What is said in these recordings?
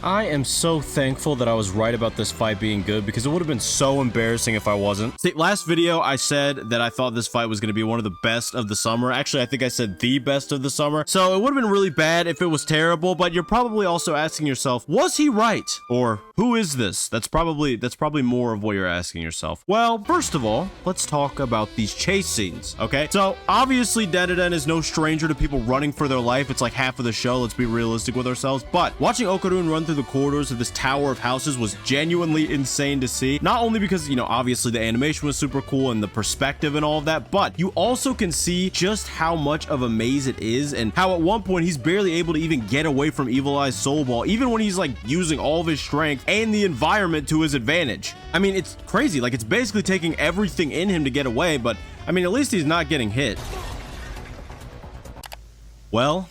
I am so thankful that I was right about this fight being good because it would have been so embarrassing if I wasn't. See, last video I said that I thought this fight was going to be one of the best of the summer. Actually, I think I said the best of the summer. So it would have been really bad if it was terrible, but you're probably also asking yourself, was he right? Or who is this? That's probably more of what you're asking yourself. Well, first of all, let's talk about these chase scenes, okay? So obviously Dandadan is no stranger to people running for their life. It's like half of the show. Let's be realistic with ourselves. But watching Okarun run through the corridors of this tower of houses was genuinely insane to see. Not only because, you know, obviously the animation was super cool and the perspective and all of that, but you also can see just how much of a maze it is and how at one point he's barely able to even get away from Evil Eye's soul ball, even when he's like using all of his strength and the environment to his advantage. I mean, it's crazy. Like, it's basically taking everything in him to get away, but I mean, at least he's not getting hit. Well,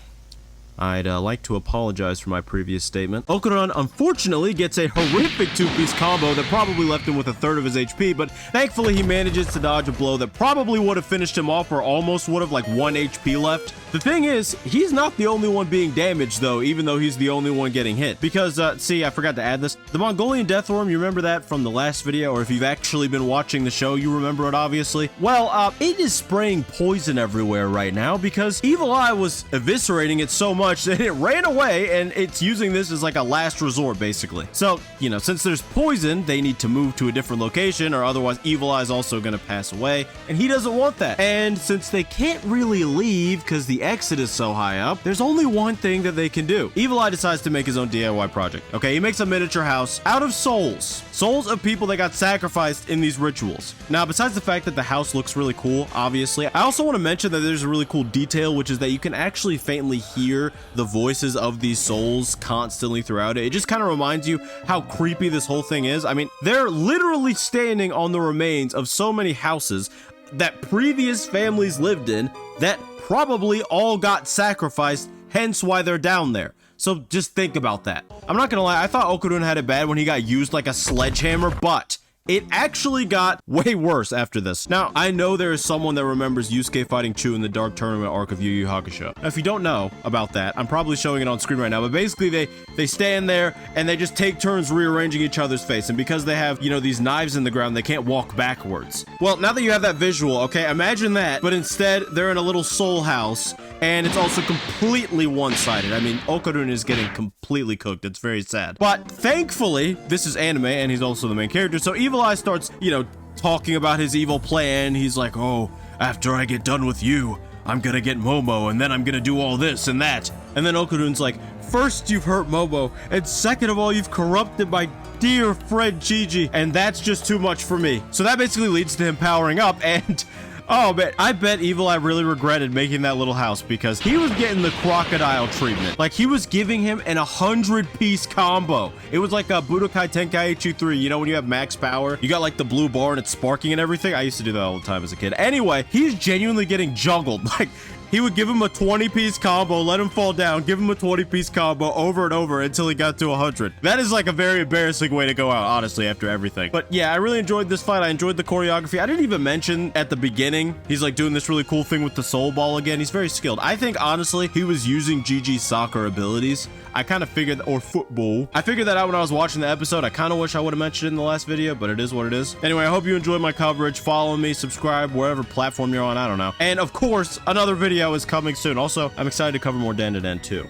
I'd like to apologize for my previous statement. Okarun unfortunately gets a horrific two-piece combo that probably left him with a third of his HP, but thankfully he manages to dodge a blow that probably would have finished him off or almost would have, like 1 HP left. The thing is, he's not the only one being damaged though, even though he's the only one getting hit. Because, see, I forgot to add this. The Mongolian Death Worm, you remember that from the last video, or if you've actually been watching the show, you remember it obviously. Well, it is spraying poison everywhere right now because Evil Eye was eviscerating it so much that it ran away and it's using this as like a last resort basically. So, you know, since there's poison, they need to move to a different location or otherwise Evil Eye's also gonna pass away and he doesn't want that. And since they can't really leave because the exit is so high up, there's only one thing that they can do. Evil Eye decides to make his own DIY project. Okay, he makes a miniature house out of souls. Souls of people that got sacrificed in these rituals. Now, besides the fact that the house looks really cool, obviously, I also want to mention that there's a really cool detail, which is that you can actually faintly hear the voices of these souls constantly throughout it. It just kind of reminds you how creepy this whole thing is. I mean, they're literally standing on the remains of so many houses that previous families lived in that probably all got sacrificed, hence why they're down there. So just think about that. I'm not gonna lie, I thought Okarun had it bad when he got used like a sledgehammer, but it actually got way worse after this. Now, I know there is someone that remembers Yusuke fighting Chu in the Dark Tournament arc of Yu Yu Hakusho. Now, if you don't know about that, I'm probably showing it on screen right now, but basically they stand there and they just take turns rearranging each other's face. And because they have, you know, these knives in the ground, they can't walk backwards. Well, now that you have that visual, okay, imagine that, but instead they're in a little soul house and it's also completely one-sided. I mean, Okarun is getting completely cooked. It's very sad. But thankfully, this is anime and he's also the main character. So Evil Eye starts, you know, talking about his evil plan. He's like, oh, after I get done with you, I'm gonna get Momo and then I'm gonna do all this and that. And then Okarun's like, first you've hurt Momo and second of all, you've corrupted my dear friend Gigi and that's just too much for me. So that basically leads to him powering up and oh, man, I bet Evil Eye really regretted making that little house because he was getting the crocodile treatment. Like, he was giving him an 100-piece combo. It was like a Budokai Tenkaichi 3. You know, when you have max power, you got like the blue bar and it's sparking and everything. I used to do that all the time as a kid. Anyway, he's genuinely getting juggled. Like, he would give him a 20-piece combo, let him fall down, give him a 20-piece combo over and over until he got to 100. That is like a very embarrassing way to go out, honestly, after everything. But yeah, I really enjoyed this fight. I enjoyed the choreography. I didn't even mention at the beginning, he's like doing this really cool thing with the soul ball again. He's very skilled. I think, honestly, he was using Gigi's soccer abilities. I kind of figured, or football. I figured that out when I was watching the episode. I kind of wish I would have mentioned it in the last video, but it is what it is. Anyway, I hope you enjoyed my coverage. Follow me, subscribe, wherever platform you're on. I don't know. And of course, another video is coming soon. Also, I'm excited to cover more Dandadan too.